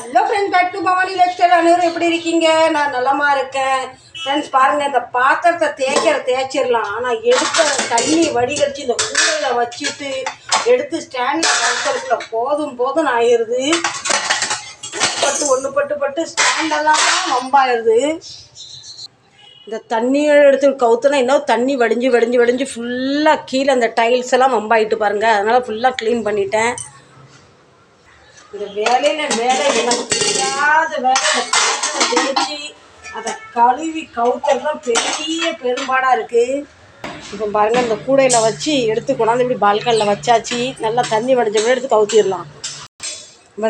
Hello friends, back to Bhavani lifestyle. அனைவரும் எப்படி இருக்கீங்க? நான் நலமா இருக்கேன். ஃப்ரெண்ட்ஸ் பாருங்கள், இந்த பாத்திரத்தை தேய்ச்சிடலாம். ஆனால் எடுத்த தண்ணி வடிகடிச்சு இந்த கூடையில் வச்சுட்டு எடுத்து ஸ்டாண்டில் கவுக்கிறதுக்குள்ள போதும் ஆயிடுது. ஒன்று பட்டு ஸ்டாண்டெல்லாம் வம்பாயிருது. இந்த தண்ணியை எடுத்து கவுத்துனா இன்னும் தண்ணி வடிஞ்சு ஃபுல்லாக கீழே அந்த டைல்ஸ் எல்லாம் வம்பாயிட்டு பாருங்கள். அதனால் ஃபுல்லாக க்ளீன் பண்ணிட்டேன். இந்த வேலை எனக்கு தெரியாத வேலை தேய்ச்சி அதை கழுவி கவுத்துறது தான் பெரிய பெரும்பாடாக இருக்குது. இப்போ பாருங்கள், இந்த கூடையில் வச்சு எடுத்து கொண்டாந்து இப்படி பால்கனில் வச்சாச்சு. நல்லா தண்ணி வடிஞ்ச எடுத்து கவுத்திடலாம்.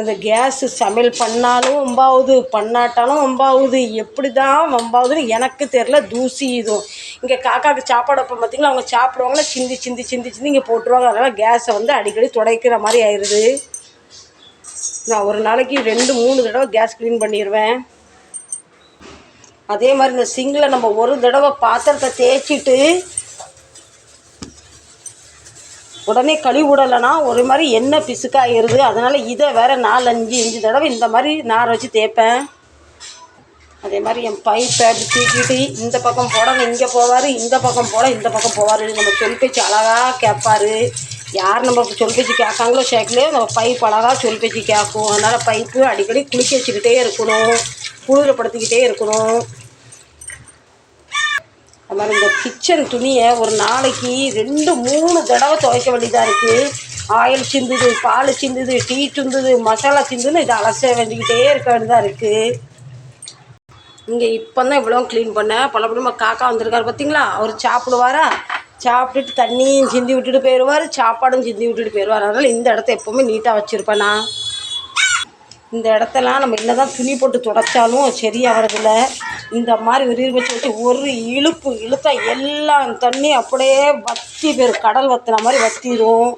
இந்த கேஸு சமையல் பண்ணாலும் வம்பாகுது, பண்ணாட்டாலும் வம்பாகுது. எப்படி தான் வம்பாகுதுன்னு எனக்கு தெரில. தூசி இதுவும் இங்கே காக்காவுக்கு சாப்பாடு வைப்போம் பார்த்திங்களா, அவங்க சாப்பிடுவாங்களா சிந்தி இங்கே போட்டுருவாங்க. அதனால் கேஸை அடிக்கடி துடைக்கிற மாதிரி ஆயிடுது. நான் ஒரு நாளைக்கு 2-3 தடவை கேஸ் க்ளீன் பண்ணிடுவேன். அதே மாதிரி இந்த சிங்கில் நம்ம ஒரு தடவை பாத்திரத்தை தேய்ச்சிட்டு உடனே கழுவி விடலைன்னா ஒரு மாதிரி எண்ணெய் பிசுக்காகிடுது. அதனால் இதை வேறு 4-5 தடவை இந்த மாதிரி நார் வச்சு தேய்ப்பேன். அதே மாதிரி என் பைப்பை தூக்கிட்டு இந்த பக்கம் போட இங்கே போவார், இந்த பக்கம் போட இந்த பக்கம் போவார். நம்ம சொல் பேச்சு அழகாக கேட்பார். யார் நம்ம சொல் பேச்சு கேட்காங்களோ சேர்க்கலையோ நம்ம பைப் அழகாக சொல் பேச்சு கேட்கும். அதனால் பைப்பு அடிக்கடி குளிக்க வச்சுக்கிட்டே இருக்கணும், குளிரப்படுத்திக்கிட்டே இருக்கணும். அது மாதிரி இந்த கிச்சன் துணியை ஒரு நாளைக்கு 2-3 தடவை துவைக்க வேண்டியதாக இருக்குது. ஆயில் சிந்துது, பால் சிந்துது, டீ சிந்துது, மசாலா சிந்துன்னு இதை அலச வேண்டிக்கிட்டே இருக்க வேண்டியதாக இருக்குது. இங்கே இப்போ தான் இவ்வளோ க்ளீன் பண்ணேன். பலப்படிமா காக்கா வந்திருக்காரு பார்த்திங்களா, அவர் சாப்பிடுவாரா, சாப்பிட்டுட்டு தண்ணியும் சிந்தி விட்டுட்டு போயிடுவார், சாப்பாடும் சிந்தி விட்டுட்டு போயிடுவார். அதனால் இந்த இடத்த எப்போவுமே நீட்டாக வச்சுருப்பேன் நான். இந்த இடத்தெல்லாம் நம்ம என்ன தான் துணி போட்டு துடைச்சாலும் சரியாக வரதில்லை. இந்த மாதிரி விரிவு வச்சு ஒரு இழுத்தா எல்லாம் தண்ணி அப்படியே வற்றி போயிடும். கடல் வற்றின மாதிரி வற்றிடும்.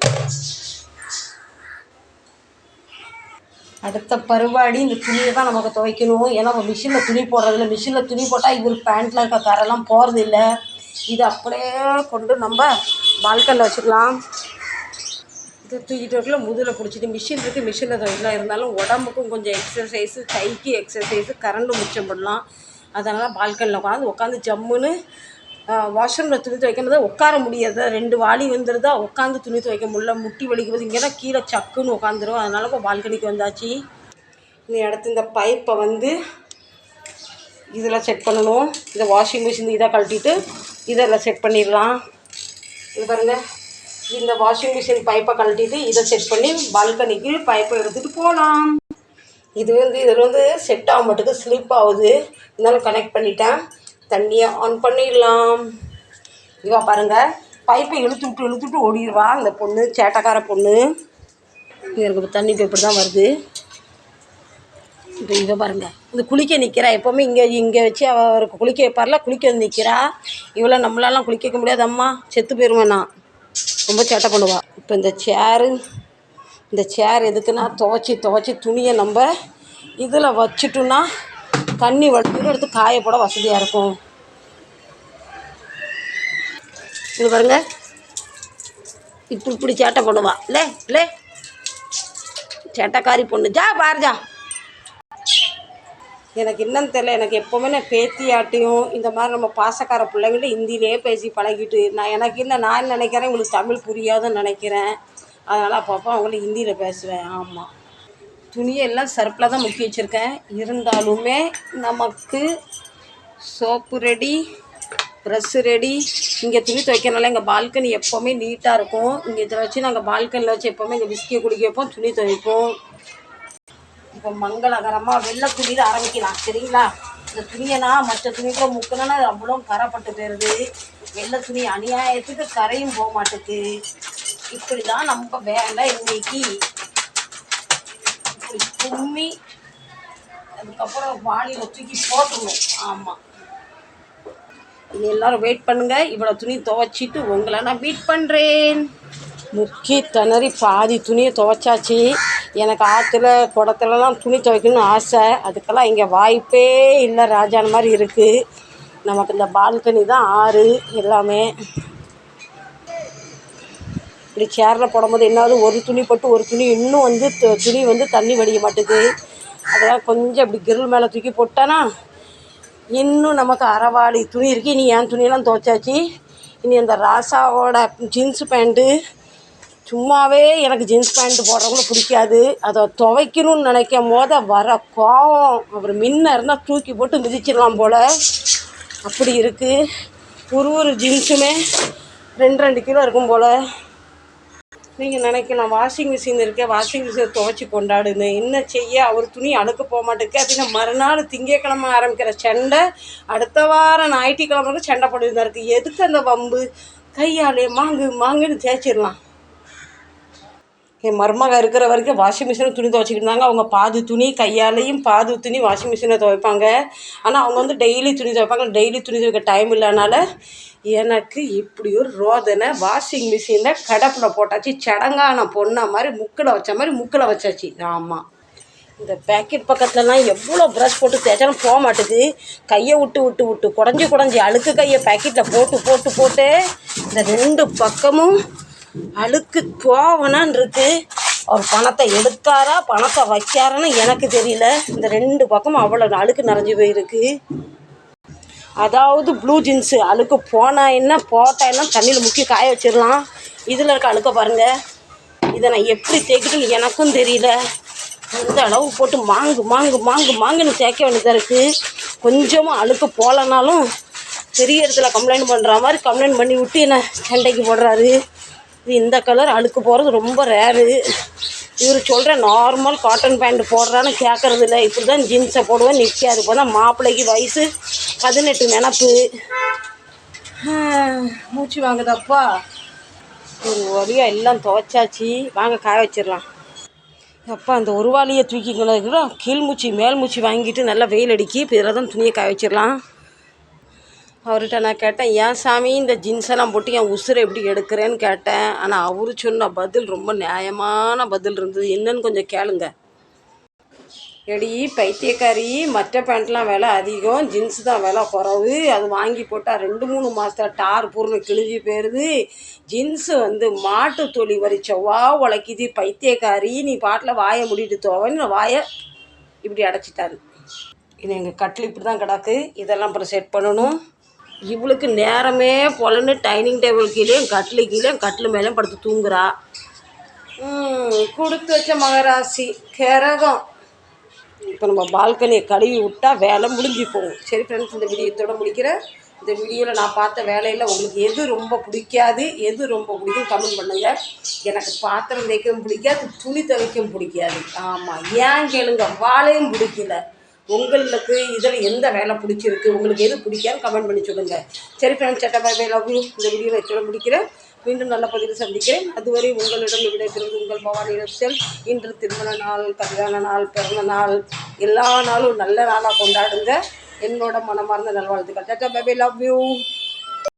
அடுத்த பருவாடி இந்த துணியை தான் நமக்கு துவைக்கணும். ஏன்னா நம்ம மிஷினில் துணி போடுறதில்ல. மிஷினில் துணி போட்டால் இவர் பேண்ட்டில் இருக்க கரெல்லாம் போகிறதில்ல. இது அப்படியே கொண்டு நம்ம பால்கனில் வச்சுக்கலாம். இதை தூக்கிட்டு வரல முதுகில் பிடிச்சிட்டு மிஷின் இருக்குது, மிஷினில் துவைக்கலாம். இருந்தாலும் உடம்புக்கும் கொஞ்சம் எக்ஸசைஸு, கைக்கு எக்ஸசைஸு, கரண்ட்டு மிச்சம் பண்ணலாம். அதனால் பால்கனியில் உட்காந்து ஜம்முன்னு வாஷ்ரூமில் துணி துவைக்கும் போது உட்கார முடியாது. 2 வாளி வந்துடுதா, உட்காந்து துணி துவைக்க முடியல, முட்டி வலிக்கும் போது. இங்கே தான் கீழே சக்குன்னு உட்காந்துரும். அதனால் இப்போ பால்கனிக்கு வந்தாச்சு. இந்த இடத்து இந்த பைப்பை இதில் செட் பண்ணணும். இந்த வாஷிங் மிஷின் இதை கழட்டிட்டு இதெல்லாம் செட் பண்ணிடலாம். இது பாருங்கள், இந்த வாஷிங் மிஷின் பைப்பை கழட்டிட்டு இதை செட் பண்ணி பால்கனிக்கு பைப்பை எடுத்துகிட்டு போகலாம். இதில் செட் ஆக மாட்டுக்கு ஸ்லிப் ஆகுது. இருந்தாலும் கனெக்ட் பண்ணிட்டேன். தண்ணியை ஆன் பண்ணிடலாம். இவா பாருங்கள், பைப்பை இழுத்துட்டு ஓடிடுவா இந்த பொண்ணு, சேட்டக்கார பொண்ணு. இங்கே தண்ணி இப்போ இப்படி தான் வருது. இப்போ இவ பாருங்கள், இந்த குளிக்க நிற்கிறா. எப்போவுமே இங்கே வச்சு அவருக்கு குளிக்க வைப்பார்ல, குளிக்க வந்து நிற்கிறா. இவ்வளோ நம்மளாலாம் குளிக்க வைக்க முடியாது, அம்மா செத்து போயிடுவேன் நான். ரொம்ப சேட்டை பண்ணுவா. இப்போ இந்த சேர் எதுக்குன்னா துவைச்சி துணியை நம்ம இதில் வச்சுட்டோன்னா தண்ணி வடிஞ்சிடும், எடுத்து காய போட வசதியாக இருக்கும். இது பாருங்க, இப்படி சேட்டை பண்ணுவா. இல்லை சேட்டைக்காரி பொண்ணு. பாருஜா, எனக்கு என்னன்னு தெரியல. எனக்கு எப்போவுமே நான் பேத்தியாட்டையும் இந்த மாதிரி நம்ம பாசக்கார பிள்ளைங்கள்ட்ட ஹிந்திலே பேசி பழகிட்டு நான் என்ன நினைக்கிறேன், உங்களுக்கு தமிழ் புரியாதுன்னு நினைக்கிறேன். அதனால் அப்பப்போ அவங்கள ஹிந்தியில் பேசுவேன். ஆமாம், துணியெல்லாம் சர்ப்பில் தான் முக்கி வச்சுருக்கேன். இருந்தாலுமே நமக்கு சோப்பு ரெடி, ப்ரெஷ்ஷு ரெடி. இங்கே துணி துவைக்கிறனால எங்கள் பால்கனி எப்போவுமே நீட்டாக இருக்கும். இங்கே இதை வச்சு நாங்கள் பால்கனியில் வச்சு எப்போவுமே இங்கே விஸ்கியை குடிக்க வைப்போம், துணி துவைப்போம். இப்போ மங்களகரமாக வெள்ளை துணியில் ஆரம்பிக்கலாம் சரிங்களா. இந்த துணியனா மற்ற துணிக்குள்ள முக்கினா அவ்வளோ கரைப்பட்டு போயிடுது. வெள்ளை துணி அநியாயத்துக்கு கரையும் போக மாட்டுக்கு. இப்படி தான் நம்ம வேலை இன்னைக்கு. இப்படி கும்மி அதுக்கப்புறம் வாளியில் தூக்கி போட்டுருணும். ஆமாம், இது எல்லோரும் வெயிட் பண்ணுங்கள். இவ்வளோ துணி துவைச்சிட்டு உங்களை நான் மீட் பண்ணுறேன். முக்கி திணறி பாதி துணியை துவைச்சாச்சு. எனக்கு ஆற்றுல குடத்துலலாம் துணி துவைக்கணும்னு ஆசை. அதுக்கெல்லாம் இங்கே வாய்ப்பே இல்லை. ராஜான மாதிரி இருக்குது. நமக்கு இந்த பால்கனி தான் ஆறு எல்லாமே. இப்படி சேரில் போடும்போது என்னாவது ஒரு துணி போட்டு ஒரு துணி இன்னும் துணி தண்ணி வடிய மாட்டுது. அதெல்லாம் கொஞ்சம் இப்படி கிரில் மேலே தூக்கி போட்டானா இன்னும் நமக்கு அரைவாளி துணி இருக்குது. இனி என் துணியெல்லாம் துவைச்சாச்சு. இனி அந்த ராசாவோட ஜீன்ஸு பேண்ட்டு, சும்மாவே எனக்கு ஜீன்ஸ் பேண்ட்டு போடுறவங்களும் பிடிக்காது. அதை துவைக்கணும்னு நினைக்கும் போது வர கோவம், அப்புறம் முன்ன இருந்தால் தூக்கி போட்டு மிதிச்சிடலாம் போல் அப்படி இருக்குது. ஒரு ஜீன்ஸுமே 2 கிலோ இருக்கும் போல். நீங்கள் நினைக்கலாம் வாஷிங் மிஷின் இருக்கே, வாஷிங் மிஷினை துவைச்சி கொண்டாடுன்னு. என்ன செய்ய, அவர் துணி அழுக்க போக மாட்டேருக்கு. அப்படின்னா மறுநாள் திங்கக்கிழமை ஆரம்பிக்கிற சண்டை அடுத்த வாரம் ஞாயிற்றுக்கிழமை சண்டை போட்டுதான் இருக்குது. எதுக்கு அந்த வம்பு? கையாலே மாங்குன்னு தேய்ச்சிடலாம். என் மருமக இருக்கிற வரைக்கும் வாஷிங் மிஷினில் துணி துவைச்சிக்கிட்டு இருந்தாங்க. அவங்க பாதி துணி கையாலேயும் பாதி துணி வாஷிங் மிஷினில் துவைப்பாங்க. ஆனால் அவங்க வந்து டெய்லி துணி துவைப்பாங்க. டெய்லி துணி துவைக்க டைம் இல்லைனால எனக்கு இப்படி ஒரு ரோதனை. வாஷிங் மிஷினில் கடப்பில் போட்டாச்சு. சடங்கான பொண்ணை மாதிரி முக்கில் வச்ச மாதிரி முக்கில் வச்சாச்சு. ஆமாம், இந்த பேக்கெட் பக்கத்துலலாம் எவ்வளோ ப்ரஷ் போட்டு தேய்ச்சாலும் போக மாட்டுது. கையை விட்டு குடஞ்சி அழுக்கு கையை பேக்கெட்டில் போட்டு இந்த 2 பக்கமும் அழுக்கு போவனான் இருக்கு. அவர் பணத்தை எடுத்தாரா பணத்தை வைக்காரான்னு எனக்கு தெரியல. இந்த 2 பக்கமும் அவ்வளோ அழுக்கு நிறைஞ்சி போயிருக்கு. அதாவது ப்ளூ ஜீன்ஸு அழுக்கு போட்டால் என்ன தண்ணியில் முக்கி காய வச்சிடலாம். இதில் இருக்க அழுக்க பாருங்கள். இதை நான் எப்படி தேய்க்கிட்டுன்னு எனக்கும் தெரியல. அந்த அளவு போட்டு மாங்குன்னு தேய்க்க வேண்டியதாக இருக்குது. கொஞ்சமாக அழுக்கு போகலனாலும் பெரிய இடத்துல கம்ப்ளைண்ட் பண்ணுற மாதிரி கம்ப்ளைண்ட் பண்ணி விட்டு என்ன சண்டைக்கு போடுறாரு. இது இந்த கலர் அழுக்கு போகிறது ரொம்ப ரேரு. இவர் சொல்கிற நார்மல் காட்டன் பேண்ட் போடுறான்னு கேட்குறது இல்லை. இப்படி தான் ஜீன்ஸை போடுவேன் நிற்காது. இப்போ தான் மாப்பிள்ளைக்கு வயசு 18 நினப்பு. மூச்சு வாங்குதப்பா. ஒரு வழியாக எல்லாம் துவைச்சாச்சு. வாங்க காய வச்சிடலாம். அப்பா அந்த ஒரு வாளியை தூக்கிக்கணும். கீழ்மூச்சி மேல் மூச்சு வாங்கிட்டு நல்லா வெயில் அடிக்கி. இப்போ இதில் தான் துணியை காய வச்சிடலாம். அவர்கிட்ட நான் கேட்டேன், ஏன் சாமி இந்த ஜீன்ஸெல்லாம் போட்டு என் உசுரை எப்படி எடுக்கிறேன்னு கேட்டேன். ஆனால் அவர் சொன்ன பதில் ரொம்ப நியாயமான பதில் இருந்தது. என்னன்னு கொஞ்சம் கேளுங்க. எடி பைத்தியக்காரி, மற்ற பேண்ட்லாம் விலை அதிகம், ஜீன்ஸு தான் விலை குறவு. அது வாங்கி போட்டால் 2-3 மாதத்தில் டார் பூர்ணு கிழிஞ்சி போயிடுது. ஜீன்ஸு வந்து மாட்டு தொலி வரிச்சவா உழைக்குது. பைத்தியக்காரி, நீ பாட்டில் வாயை முடிட்டு தோவன்னு வாயை இப்படி அடைச்சிட்டாரு. இது எங்கள் கட்டில் இப்படி தான் கிடக்கு. இதெல்லாம் அப்புறம் செட் பண்ணணும். இவளுக்கு நேரமே போலன்னு டைனிங் டேபிள் கீழேயும் கட்டில் மேலேயும் படுத்து தூங்குறா. கொடுத்து வச்ச மகராசி கிரகம். இப்போ நம்ம பால்கனியை கழுவி விட்டால் வேலை முடிஞ்சு போகும். சரி ஃப்ரெண்ட்ஸ், இந்த வீடியோத்தோட முடிக்கிறேன். இந்த வீடியோவில் நான் பார்த்த வேலையில் உங்களுக்கு எது ரொம்ப பிடிக்காது, எது ரொம்ப பிடிக்கும் கமெண்ட் பண்ணுங்கள். எனக்கு பாத்திரம் தேய்க்கவும் பிடிக்காது, துணி துவைக்கவும் பிடிக்காது. ஆமாம், ஏன் கேளுங்க, வாழையும் பிடிக்கல. உங்களுக்கு இதில் எந்த வேலை பிடிச்சிருக்கு, உங்களுக்கு எது பிடிக்காது கமெண்ட் பண்ணி சொல்லுங்கள். சரி ஃப்ரெண்ட்ஸ், சட்டை பை லவ் யூ. இந்த வீடியோவில் வச்சோட முடிக்கிறேன். மீண்டும் நல்ல பதிவு சந்திக்கிறேன். அதுவரை உங்களிடம் விடைபெறுவது உங்கள் பவானி ரப்சல். இன்று திருமண நாள், கல்யாண நாள், பிறந்த நாள், எல்லா நாளும் நல்ல நாளாக கொண்டாடுங்க. என்னோட மனமார்ந்த நல்வாழ்த்துக்கள். சட்டை பை லவ் யூ.